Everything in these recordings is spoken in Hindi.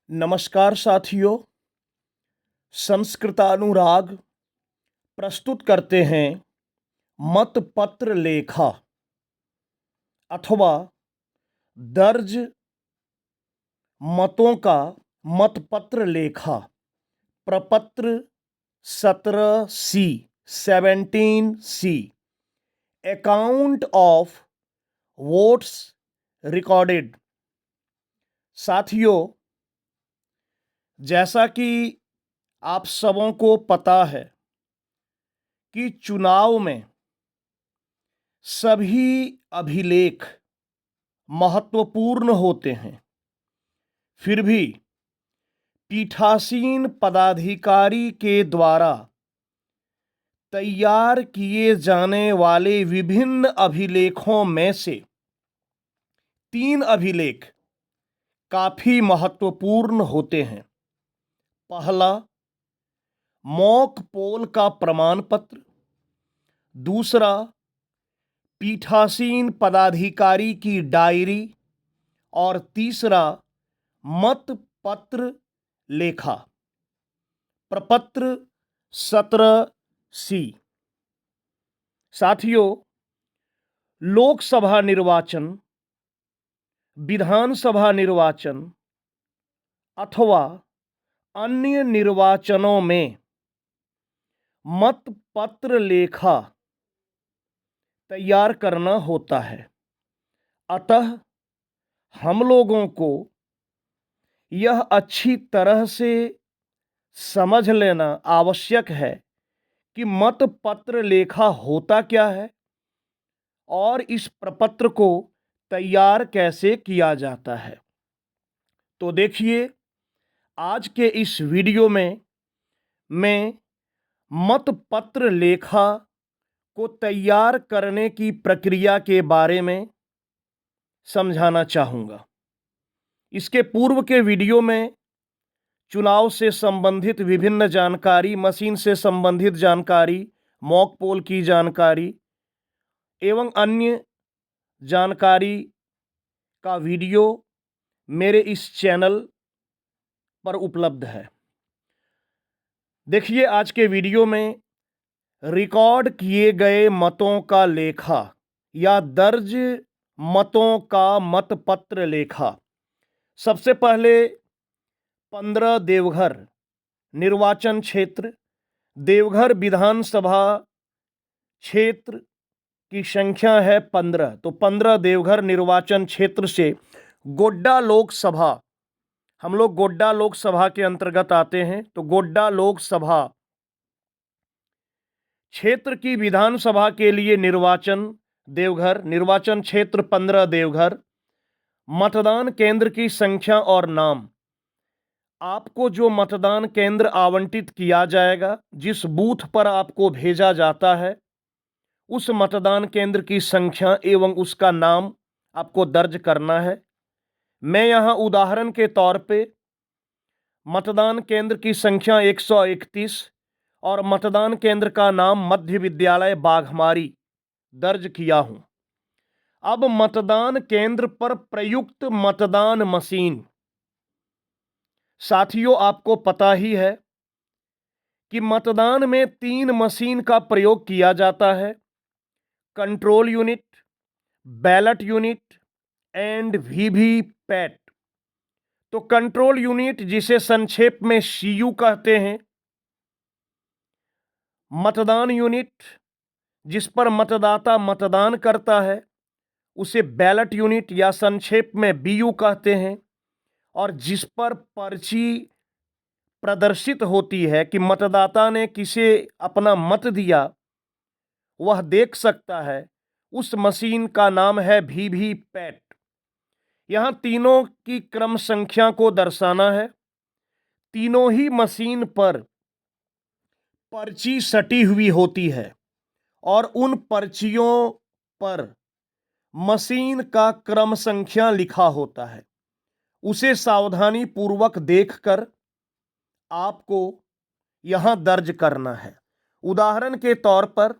नमस्कार साथियों, संस्कृतानुराग प्रस्तुत करते हैं मतपत्र लेखा अथवा दर्ज मतों का मतपत्र लेखा प्रपत्र 17C 17C account of votes recorded. साथियों, जैसा कि आप सबों को पता है कि चुनाव में सभी अभिलेख महत्वपूर्ण होते हैं, फिर भी पीठासीन पदाधिकारी के द्वारा तैयार किए जाने वाले विभिन्न अभिलेखों में से 3 अभिलेख काफी महत्वपूर्ण होते हैं। पहला, मॉक पोल का प्रमाण पत्र। दूसरा, पीठासीन पदाधिकारी की डायरी। और तीसरा, मतपत्र लेखा प्रपत्र 17C। साथियों, लोकसभा निर्वाचन, विधानसभा निर्वाचन अथवा अन्य निर्वाचनों में मतपत्र लेखा तैयार करना होता है। अतः हम लोगों को यह अच्छी तरह से समझ लेना आवश्यक है कि मतपत्र लेखा होता क्या है और इस प्रपत्र को तैयार कैसे किया जाता है। तो देखिए, आज के इस वीडियो में मैं मतपत्र लेखा को तैयार करने की प्रक्रिया के बारे में समझाना चाहूँगा। इसके पूर्व के वीडियो में चुनाव से संबंधित विभिन्न जानकारी, मशीन से संबंधित जानकारी, मॉक पोल की जानकारी एवं अन्य जानकारी का वीडियो मेरे इस चैनल पर उपलब्ध है। देखिए, आज के वीडियो में रिकॉर्ड किए गए मतों का लेखा या दर्ज मतों का मतपत्र लेखा। सबसे पहले 15 देवघर निर्वाचन क्षेत्र, देवघर विधानसभा क्षेत्र की संख्या है 15, तो 15 देवघर निर्वाचन क्षेत्र से गोड्डा लोकसभा, हम लोग गोड्डा लोकसभा के अंतर्गत आते हैं, तो गोड्डा लोकसभा क्षेत्र की विधानसभा के लिए निर्वाचन देवघर, निर्वाचन क्षेत्र 15 देवघर। मतदान केंद्र की संख्या और नाम। आपको जो मतदान केंद्र आवंटित किया जाएगा, जिस बूथ पर आपको भेजा जाता है, उस मतदान केंद्र की संख्या एवं उसका नाम आपको दर्ज करना है। मैं यहाँ उदाहरण के तौर पे मतदान केंद्र की संख्या 131 और मतदान केंद्र का नाम मध्य विद्यालय बाघमारी दर्ज किया हूं। अब मतदान केंद्र पर प्रयुक्त मतदान मशीन। साथियों, आपको पता ही है कि मतदान में 3 मशीन का प्रयोग किया जाता है: control unit, ballot unit and VVPAT. तो कंट्रोल यूनिट, जिसे संक्षेप में सीयू कहते हैं, मतदान यूनिट जिस पर मतदाता मतदान करता है, उसे बैलेट यूनिट या संक्षेप में बीयू कहते हैं, और जिस पर पर्ची प्रदर्शित होती है कि मतदाता ने किसे अपना मत दिया, वह देख सकता है, उस मशीन का नाम है वीवीपैट। यहां तीनों की क्रम संख्या को दर्शाना है। तीनों ही मशीन पर पर्ची सटी हुई होती है और उन पर्चियों पर मशीन का क्रम संख्या लिखा होता है। उसे सावधानी पूर्वक देखकर आपको यहां दर्ज करना है। उदाहरण के तौर पर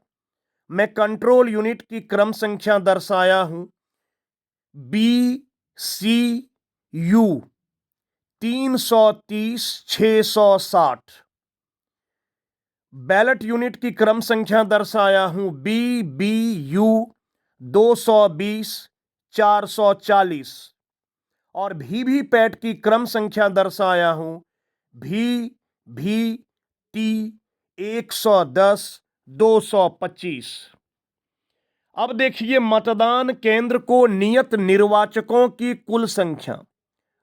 मैं कंट्रोल यूनिट की क्रम संख्या दर्शाया हूं BCU 330 660। बैलेट यूनिट की क्रम संख्या दर्शाया हूं BBU 220 440 और VVPAT की क्रम संख्या दर्शाया हूं VVT 110 225। अब देखिए मतदान केंद्र को नियत निर्वाचकों की कुल संख्या।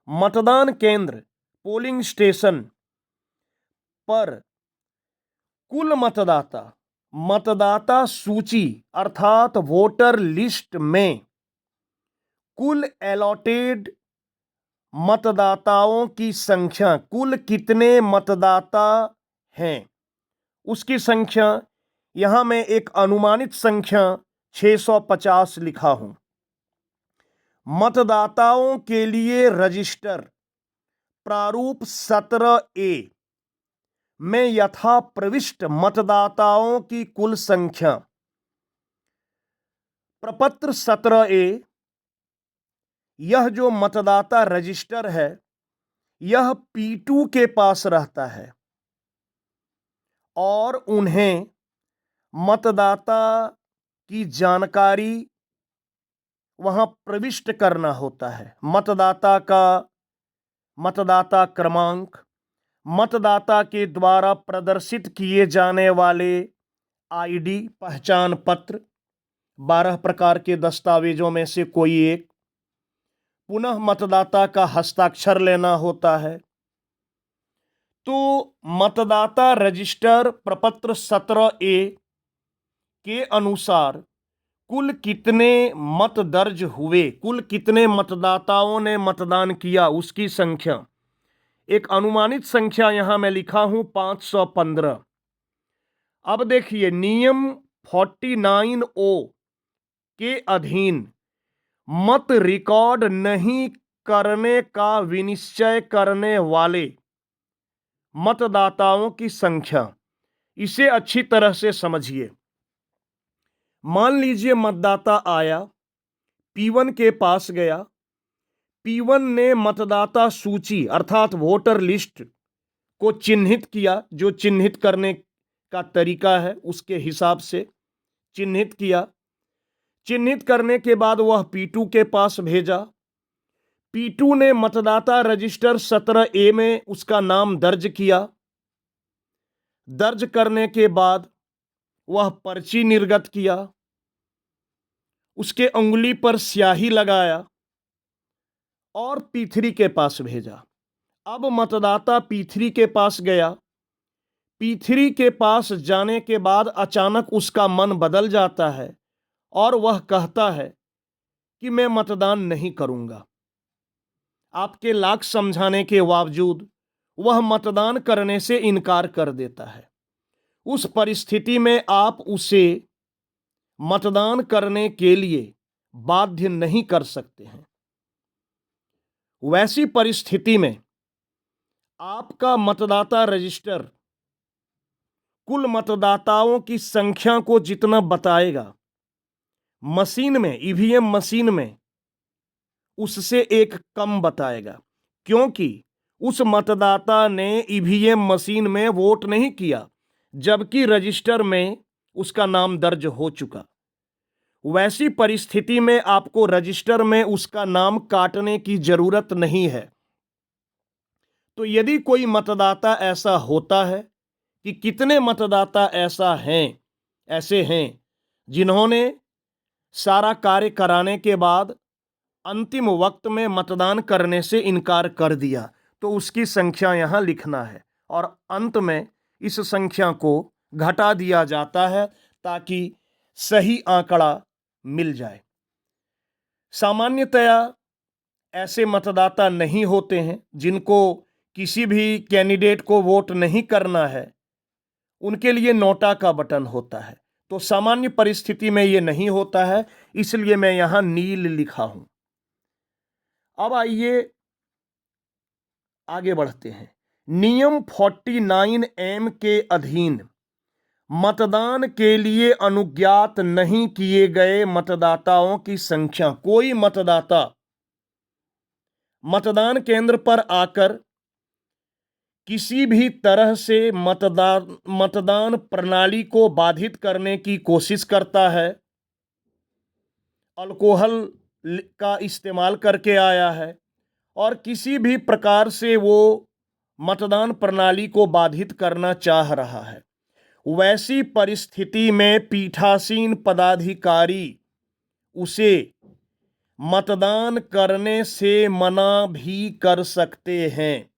मतदान केंद्र पोलिंग स्टेशन पर कुल मतदाता मतदाता सूची अर्थात वोटर लिस्ट में कुल अलॉटेड मतदाताओं की संख्या, कुल कितने मतदाता हैं उसकी संख्या यहां मैं एक अनुमानित संख्या 650 लिखा हूं। मतदाताओं के लिए रजिस्टर प्रारूप 17A में यथा प्रविष्ट मतदाताओं की कुल संख्या। प्रपत्र 17A यह जो मतदाता रजिस्टर है यह P2 के पास रहता है और उन्हें मतदाता की जानकारी वहां प्रविष्ट करना होता है। मतदाता का मतदाता क्रमांक, मतदाता के द्वारा प्रदर्शित किए जाने वाले आईडी पहचान पत्र, 12 प्रकार के दस्तावेजों में से कोई एक, पुनः मतदाता का हस्ताक्षर लेना होता है। तो मतदाता रजिस्टर प्रपत्र 17A के अनुसार कुल कितने मत दर्ज हुए, कुल कितने मतदाताओं ने मतदान किया उसकी संख्या, एक अनुमानित संख्या यहां मैं लिखा हूं 515। अब देखिए नियम 49O के अधीन मत रिकॉर्ड नहीं करने का विनिश्चय करने वाले मतदाताओं की संख्या। इसे अच्छी तरह से समझिए। मान लीजिए मतदाता आया, P1 के पास गया, P1 ने मतदाता सूची अर्थात वोटर लिस्ट को चिन्हित किया, जो चिन्हित करने का तरीका है उसके हिसाब से चिन्हित किया। चिन्हित करने के बाद वह P2 के पास भेजा। P2 ने मतदाता रजिस्टर 17A में उसका नाम दर्ज किया। दर्ज करने के बाद वह पर्ची निर्गत किया, उसके अंगुली पर स्याही लगाया और P3 के पास भेजा। अब मतदाता P3 के पास गया। P3 के पास जाने के बाद अचानक उसका मन बदल जाता है और वह कहता है कि मैं मतदान नहीं करूंगा। आपके लाख समझाने के बावजूद वह मतदान करने से इनकार कर देता है। उस परिस्थिति में आप उसे मतदान करने के लिए बाध्य नहीं कर सकते हैं। वैसी परिस्थिति में आपका मतदाता रजिस्टर कुल मतदाताओं की संख्या को जितना बताएगा, मशीन में, ईवीएम मशीन में उससे एक कम बताएगा, क्योंकि उस मतदाता ने ईवीएम मशीन में वोट नहीं किया जबकि रजिस्टर में उसका नाम दर्ज हो चुका। वैसी परिस्थिति में आपको रजिस्टर में उसका नाम काटने की जरूरत नहीं है। तो यदि कोई मतदाता ऐसा होता है कि कितने मतदाता ऐसे हैं जिन्होंने सारा कार्य कराने के बाद अंतिम वक्त में मतदान करने से इनकार कर दिया, तो उसकी संख्या यहां लिखना है और अंत में इस संख्या को घटा दिया जाता है ताकि सही आंकड़ा मिल जाए। सामान्यतया ऐसे मतदाता नहीं होते हैं जिनको किसी भी कैंडिडेट को वोट नहीं करना है, उनके लिए नोटा का बटन होता है। तो सामान्य परिस्थिति में यह नहीं होता है, इसलिए मैं यहां नील लिखा हूं। अब आइए आगे बढ़ते हैं। नियम 49M के अधीन मतदान के लिए अनुज्ञात नहीं किए गए मतदाताओं की संख्या। कोई मतदाता मतदान केंद्र पर आकर किसी भी तरह से मतदान प्रणाली को बाधित करने की कोशिश करता है, अल्कोहल का इस्तेमाल करके आया है और किसी भी प्रकार से वो मतदान प्रणाली को बाधित करना चाह रहा है, वैसी परिस्थिति में पीठासीन पदाधिकारी उसे मतदान करने से मना भी कर सकते हैं।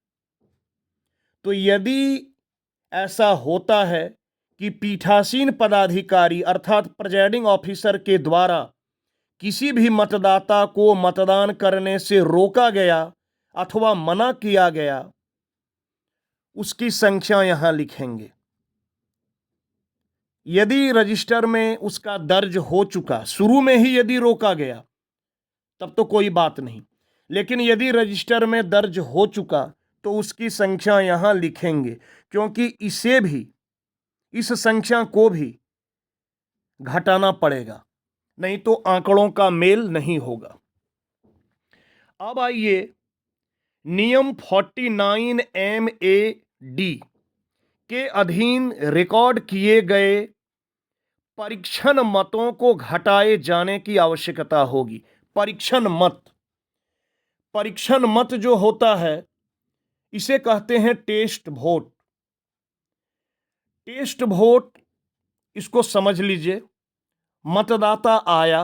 तो यदि ऐसा होता है कि पीठासीन पदाधिकारी अर्थात प्रिजाइडिंग ऑफिसर के द्वारा किसी भी मतदाता को मतदान करने से रोका गया अथवा मना किया गया, उसकी संख्या यहां लिखेंगे। यदि रजिस्टर में उसका दर्ज हो चुका, शुरू में ही यदि रोका गया तब तो कोई बात नहीं, लेकिन यदि रजिस्टर में दर्ज हो चुका तो उसकी संख्या यहां लिखेंगे, क्योंकि इसे भी, इस संख्या को भी घटाना पड़ेगा, नहीं तो आंकड़ों का मेल नहीं होगा। अब आइए नियम 49 MAD के अधीन रिकॉर्ड किए गए परीक्षण मतों को घटाए जाने की आवश्यकता होगी। परीक्षण मत जो होता है इसे कहते हैं टेस्ट वोट। टेस्ट वोट, इसको समझ लीजिए। मतदाता आया,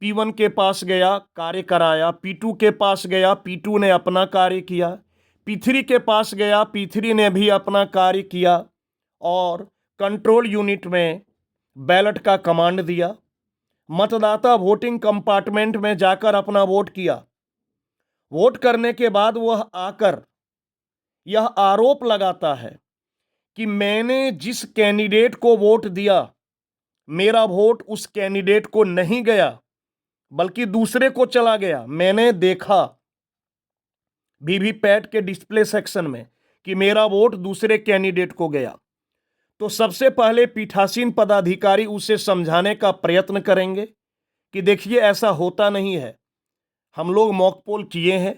P1 के पास गया, कार्य कराया, P2 के पास गया, P2 ने अपना कार्य किया, P3 के पास गया, P3 ने भी अपना कार्य किया और कंट्रोल यूनिट में बैलेट का कमांड दिया। मतदाता वोटिंग कंपार्टमेंट में जाकर अपना वोट किया। वोट करने के बाद वह आकर यह आरोप लगाता है कि मैंने जिस कैंडिडेट को वोट दिया, मेरा वोट उस कैंडिडेट को नहीं गया बल्कि दूसरे को चला गया। मैंने देखा वीवीपैट के डिस्प्ले सेक्शन में कि मेरा वोट दूसरे कैंडिडेट को गया। तो सबसे पहले पीठासीन पदाधिकारी उसे समझाने का प्रयत्न करेंगे कि देखिए ऐसा होता नहीं है, हम लोग मॉक पोल किए हैं,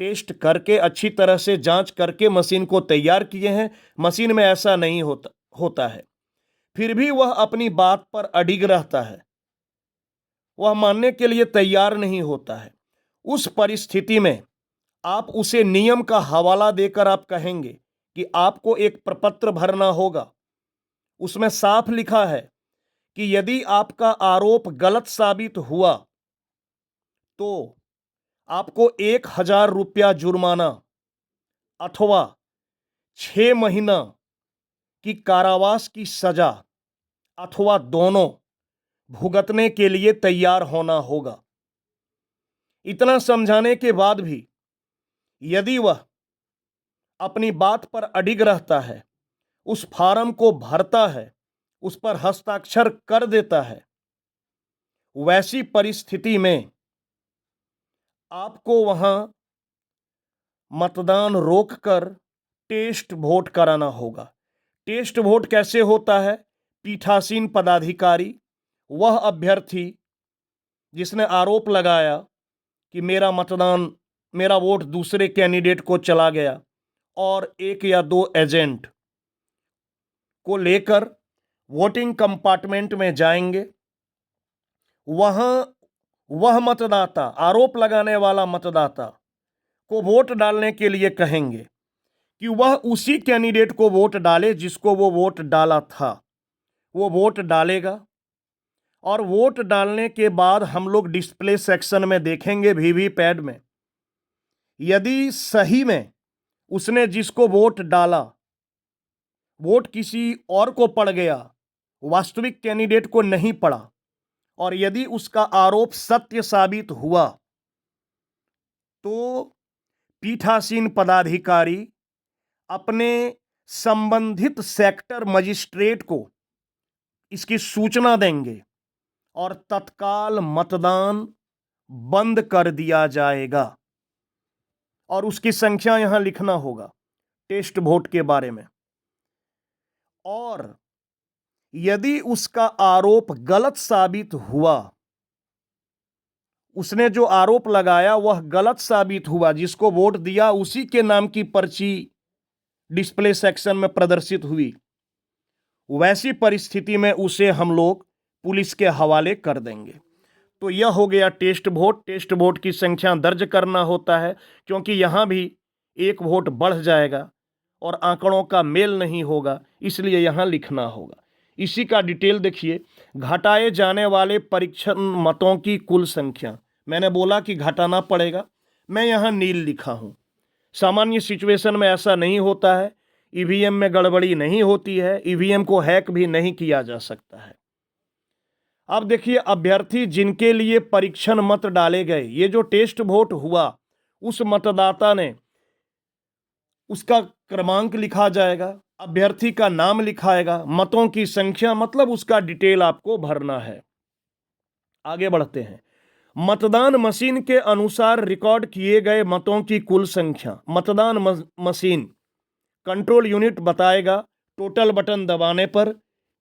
टेस्ट करके अच्छी तरह से जांच करके मशीन को तैयार किए हैं, मशीन में ऐसा नहीं होता है। फिर भी वह अपनी बात पर अडिग रहता है, वह मानने के लिए तैयार नहीं होता है। उस परिस्थिति में आप उसे नियम का हवाला देकर आप कहेंगे कि आपको एक प्रपत्र भरना होगा, उसमें साफ लिखा है कि यदि आपका आरोप गलत साबित हुआ तो आपको 1,000 रुपया जुर्माना अथवा 6 महीना की कारावास की सजा अथवा दोनों भुगतने के लिए तैयार होना होगा। इतना समझाने के बाद भी यदि वह अपनी बात पर अडिग रहता है, उस फार्म को भरता है, उस पर हस्ताक्षर कर देता है, वैसी परिस्थिति में आपको वहां मतदान रोककर टेस्ट वोट कराना होगा। टेस्ट वोट कैसे होता है? पीठासीन पदाधिकारी, वह अभ्यर्थी जिसने आरोप लगाया कि मेरा वोट दूसरे कैंडिडेट को चला गया और 1 या 2 एजेंट को लेकर वोटिंग कंपार्टमेंट में जाएंगे। वहां वह मतदाता, आरोप लगाने वाला मतदाता को वोट डालने के लिए कहेंगे कि वह उसी कैंडिडेट को वोट डाले जिसको वो वोट डाला था। वो वोट डालेगा और वोट डालने के बाद हम लोग डिस्प्ले सेक्शन में देखेंगे वीवीपैट में, यदि सही में उसने जिसको वोट डाला वोट किसी और को पड़ गया, वास्तविक कैंडिडेट को नहीं पड़ा, और यदि उसका आरोप सत्य साबित हुआ तो पीठासीन पदाधिकारी अपने संबंधित सेक्टर मजिस्ट्रेट को इसकी सूचना देंगे और तत्काल मतदान बंद कर दिया जाएगा। और उसकी संख्या यहां लिखना होगा टेस्ट वोट के बारे में। और यदि उसका आरोप गलत साबित हुआ, उसने जो आरोप लगाया वह गलत साबित हुआ, जिसको वोट दिया उसी के नाम की पर्ची डिस्प्ले सेक्शन में प्रदर्शित हुई, वैसी परिस्थिति में उसे हम लोग पुलिस के हवाले कर देंगे। तो यह हो गया टेस्ट वोट। टेस्ट वोट की संख्या दर्ज करना होता है, क्योंकि यहां भी एक वोट बढ़ जाएगा और आंकड़ों का मेल नहीं होगा, इसलिए यहां लिखना होगा। इसी का डिटेल देखिए। घटाए जाने वाले परीक्षण मतों की कुल संख्या, मैंने बोला कि घटाना पड़ेगा, मैं यहां नील लिखा हूं। सामान्य सिचुएशन में ऐसा नहीं होता है, ईवीएम में गड़बड़ी नहीं होती है, ईवीएम को हैक भी नहीं किया जा सकता है। अब देखिए, अभ्यर्थी जिनके लिए परीक्षण मत डाले गए, ये जो टेस्ट वोट हुआ, उस मतदाता ने, उसका क्रमांक लिखा जाएगा, अभ्यर्थी का नाम लिखाएगा, मतों की संख्या मतलब उसका डिटेल आपको भरना है। आगे बढ़ते हैं। मतदान मशीन के अनुसार रिकॉर्ड किए गए मतों की कुल संख्या, मतदान मशीन कंट्रोल यूनिट बताएगा टोटल बटन दबाने पर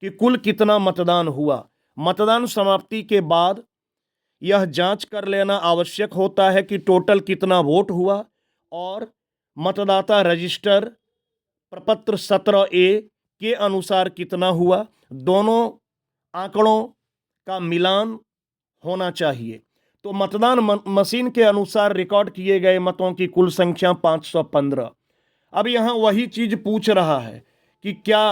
कि कुल कितना मतदान हुआ। मतदान समाप्ति के बाद यह जांच कर लेना आवश्यक होता है कि टोटल कितना वोट हुआ और मतदाता रजिस्टर प्रपत्र 17A के अनुसार कितना हुआ। दोनों आंकड़ों का मिलान होना चाहिए। तो मतदान मशीन के अनुसार रिकॉर्ड किए गए मतों की कुल संख्या 515। अब यहां वही चीज पूछ रहा है कि क्या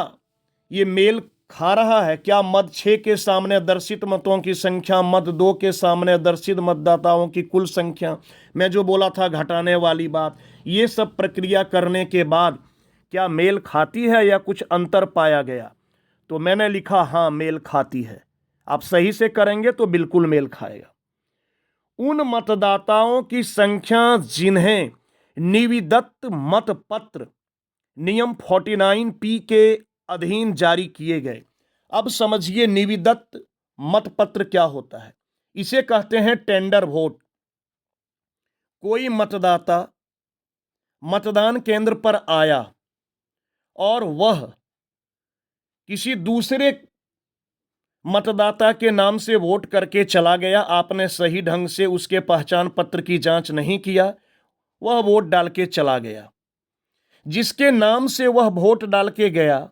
ये मेल खा रहा है, क्या मद 6 के सामने दर्शित मतों की संख्या, मद 2 के सामने दर्शित मतदाताओं की कुल संख्या, मैं जो बोला था घटाने वाली बात, ये सब प्रक्रिया करने के बाद क्या मेल खाती है या कुछ अंतर पाया गया। तो मैंने लिखा हाँ मेल खाती है। आप सही से करेंगे तो बिल्कुल मेल खाएगा। उन मतदाताओं की संख्या जिन्हें निविदत्त मत पत्र नियम 49P के अधीन जारी किए गए। अब समझिए निविदत्त मत पत्र क्या होता है। इसे कहते हैं टेंडर वोट। कोई मतदाता मतदान केंद्र पर आया और वह किसी दूसरे मतदाता के नाम से वोट करके चला गया, आपने सही ढंग से उसके पहचान पत्र की जांच नहीं किया, वह वोट डाल के चला गया। जिसके नाम से वह वोट डाल के गया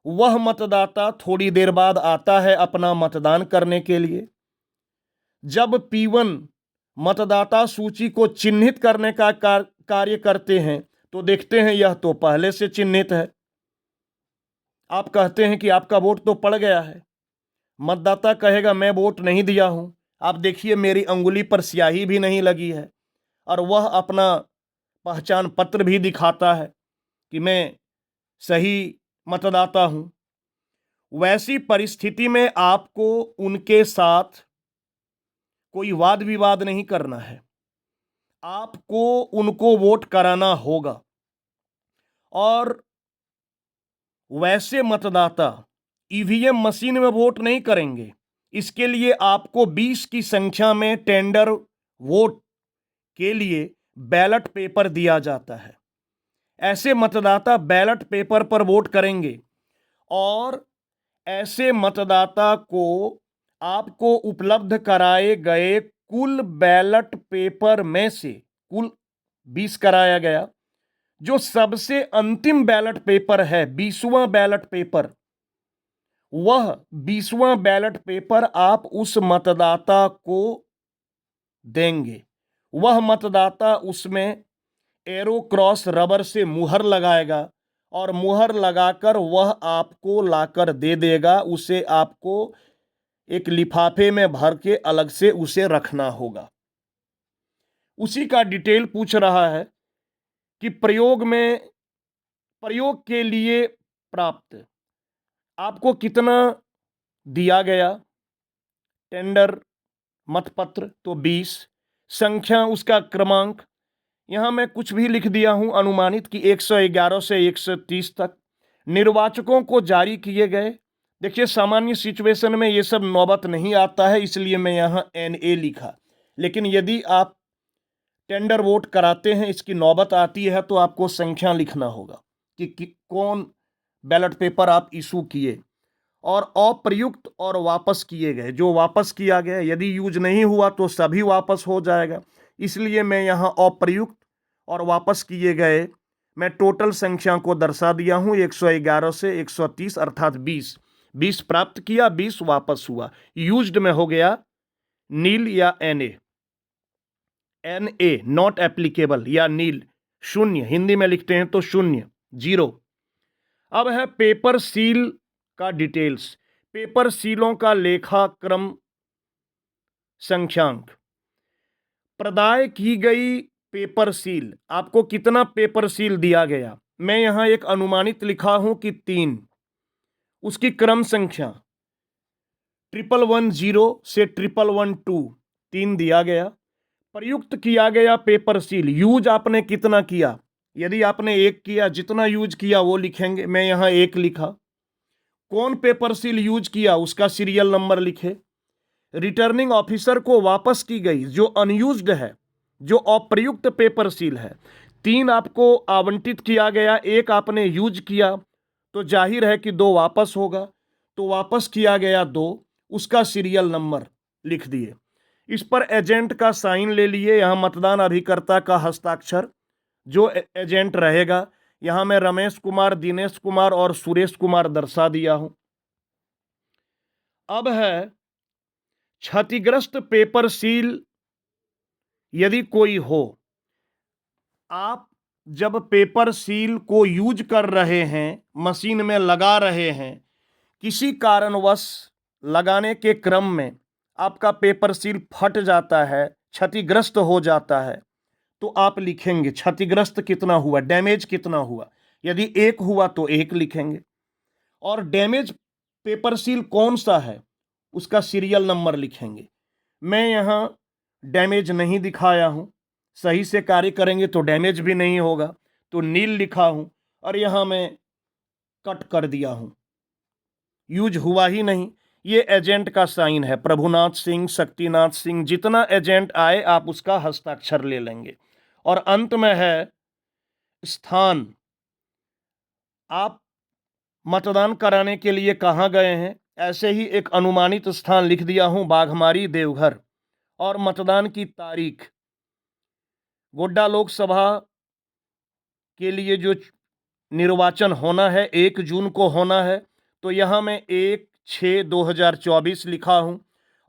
वह मतदाता थोड़ी देर बाद आता है अपना मतदान करने के लिए। जब P1 मतदाता सूची को चिन्हित करने का कार्य करते हैं तो देखते हैं यह तो पहले से चिन्हित है। आप कहते हैं कि आपका वोट तो पड़ गया है, मतदाता कहेगा मैं वोट नहीं दिया हूं, आप देखिए मेरी अंगुली पर स्याही भी नहीं लगी है, और वह अपना पहचान पत्र भी दिखाता है कि मैं सही मतदाता हूं। वैसी परिस्थिति में आपको उनके साथ कोई वाद विवाद नहीं करना है, आपको उनको वोट कराना होगा। और वैसे मतदाता ईवीएम मशीन में वोट नहीं करेंगे, इसके लिए आपको 20 की संख्या में टेंडर वोट के लिए बैलेट पेपर दिया जाता है। ऐसे मतदाता बैलेट पेपर पर वोट करेंगे और ऐसे मतदाता को आपको उपलब्ध कराए गए कुल बैलेट पेपर में से कुल 20 कराया गया, जो सबसे अंतिम बैलेट पेपर है 20वां बैलेट पेपर, वह 20वां बैलेट पेपर आप उस मतदाता को देंगे। वह मतदाता उसमें एरो क्रॉस रबर से मुहर लगाएगा और मुहर लगाकर वह आपको लाकर दे देगा। उसे आपको एक लिफाफे में भर के अलग से उसे रखना होगा। उसी का डिटेल पूछ रहा है कि प्रयोग के लिए प्राप्त आपको कितना दिया गया टेंडर मतपत्र, तो 20। संख्या उसका क्रमांक यहां मैं कुछ भी लिख दिया हूं अनुमानित कि 111 से 130 तक। निर्वाचकों को जारी किए गए, देखिए सामान्य सिचुएशन में ये सब नौबत नहीं आता है, इसलिए मैं यहां NA लिखा। लेकिन यदि आप टेंडर वोट कराते हैं, इसकी नौबत आती है, तो आपको संख्या लिखना होगा कि कौन बैलेट पेपर आप इशू किए। और अप्रयुक्त और वापस किए गए, जो वापस किया गया यदि यूज नहीं हुआ तो सभी वापस हो जाएगा, इसलिए मैं यहाँ अप्रयुक्त और वापस किए गए मैं टोटल संख्या को दर्शा दिया हूँ 111 से 130 अर्थात 20 20 प्राप्त किया, 20 वापस हुआ। यूज्ड में हो गया नील या एनए, नॉट एप्लीकेबल या नील, शून्य, हिंदी में लिखते हैं तो शून्य, जीरो। अब है पेपर सील का डिटेल्स। पेपर सीलों का लेखा क्रम संख्यांक। प्रदाय की गई पेपर सील, आपको कितना पेपर सील दिया गया, मैं यहां एक अनुमानित लिखा हूं कि 3। उसकी क्रम संख्या 1110 से 1112, 3 दिया गया। प्रयुक्त किया गया पेपर सील, यूज आपने कितना किया, यदि आपने 1 किया, जितना यूज किया वो लिखेंगे, मैं यहां 1 लिखा। कौन पेपर सील यूज किया उसका सीरियल नंबर लिखे। रिटर्निंग ऑफिसर को वापस की गई जो अनयूज्ड है, जो अप्रयुक्त पेपर सील है, 3 आपको आवंटित किया गया, 1 आपने यूज किया तो जाहिर है कि 2 वापस होगा, तो वापस किया गया 2, उसका सीरियल नंबर लिख दिए। इस पर एजेंट का साइन ले लिए, यहां मतदान अभिकर्ता का हस्ताक्षर, जो एजेंट रहेगा, यहां मैं रमेश कुमार, दिनेश कुमार और सुरेश कुमार दर्शा दिया हूं। अब है क्षतिग्रस्त पेपर सील यदि कोई हो। आप जब पेपर सील को यूज कर रहे हैं, मशीन में लगा रहे हैं, किसी कारणवश लगाने के क्रम में आपका पेपर सील फट जाता है, क्षतिग्रस्त हो जाता है, तो आप लिखेंगे क्षतिग्रस्त कितना हुआ, डैमेज कितना हुआ। यदि 1 हुआ तो 1 लिखेंगे, और डैमेज पेपर सील कौन सा है उसका सीरियल नंबर लिखेंगे। मैं यहां डैमेज नहीं दिखाया हूं, सही से कार्य करेंगे तो डैमेज भी नहीं होगा, तो नील लिखा हूं, और यहां मैं कट कर दिया हूं, यूज हुआ ही नहीं। ये एजेंट का साइन है, प्रभुनाथ सिंह, शक्तिनाथ सिंह, जितना एजेंट आए आप उसका हस्ताक्षर ले लेंगे। और अंत में है स्थान, आप मतदान कराने के लिए कहाँ गए हैं, ऐसे ही एक अनुमानित स्थान लिख दिया हूं, बाघमारी, देवघर। और मतदान की तारीख, गोड्डा लोकसभा के लिए जो निर्वाचन होना है 1 जून को होना है, तो यहाँ मैं 1/6/2024 लिखा हूँ।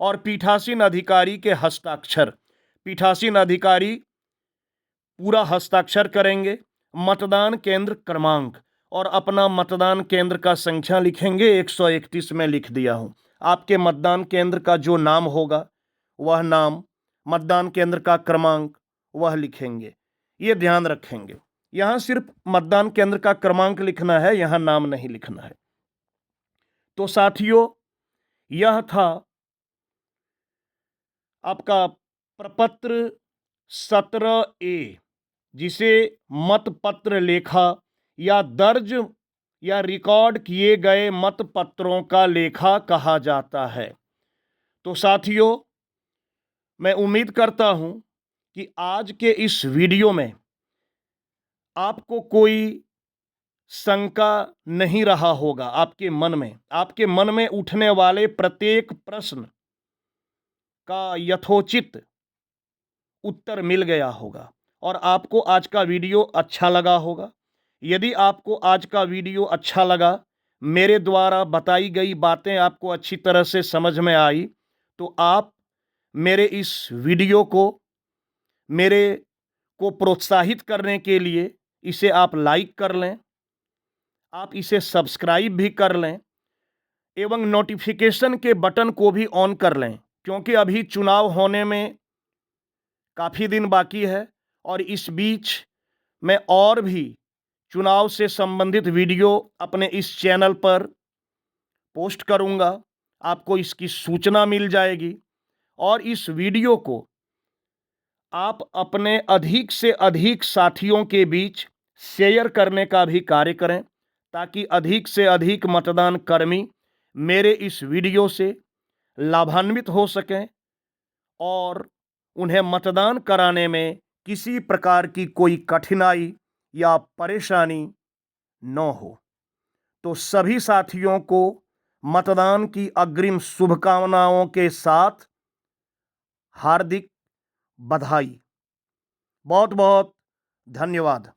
और पीठासीन अधिकारी के हस्ताक्षर, पीठासीन अधिकारी पूरा हस्ताक्षर करेंगे। मतदान केंद्र क्रमांक और अपना मतदान केंद्र का संख्या लिखेंगे, 131 में लिख दिया हूँ। आपके मतदान केंद्र का जो नाम होगा वह नाम, मतदान केंद्र का क्रमांक वह लिखेंगे, ये ध्यान रखेंगे। यहां सिर्फ मतदान केंद्र का क्रमांक लिखना है, यहां नाम नहीं लिखना है। तो साथियों, यह था आपका प्रपत्र 17A, जिसे मतपत्र लेखा या दर्ज या रिकॉर्ड किए गए मतपत्रों का लेखा कहा जाता है। तो साथियों, मैं उम्मीद करता हूं कि आज के इस वीडियो में आपको कोई शंका नहीं रहा होगा। आपके मन में उठने वाले प्रत्येक प्रश्न का यथोचित उत्तर मिल गया होगा, और आपको आज का वीडियो अच्छा लगा होगा। यदि आपको आज का वीडियो अच्छा लगा, मेरे द्वारा बताई गई बातें आपको अच्छी तरह से समझ में आई, तो आप मेरे इस वीडियो को, मेरे को प्रोत्साहित करने के लिए इसे आप लाइक कर लें, आप इसे सब्सक्राइब भी कर लें, एवं नोटिफिकेशन के बटन को भी ऑन कर लें, क्योंकि अभी चुनाव होने में काफ़ी दिन बाकी है, और इस बीच मैं और भी चुनाव से संबंधित वीडियो अपने इस चैनल पर पोस्ट करूंगा, आपको इसकी सूचना मिल जाएगी। और इस वीडियो को आप अपने अधिक से अधिक साथियों के बीच शेयर करने का भी कार्य करें, ताकि अधिक से अधिक मतदान कर्मी मेरे इस वीडियो से लाभान्वित हो सकें और उन्हें मतदान कराने में किसी प्रकार की कोई कठिनाई या परेशानी न हो। तो सभी साथियों को मतदान की अग्रिम शुभकामनाओं के साथ हार्दिक बधाई। बहुत बहुत धन्यवाद।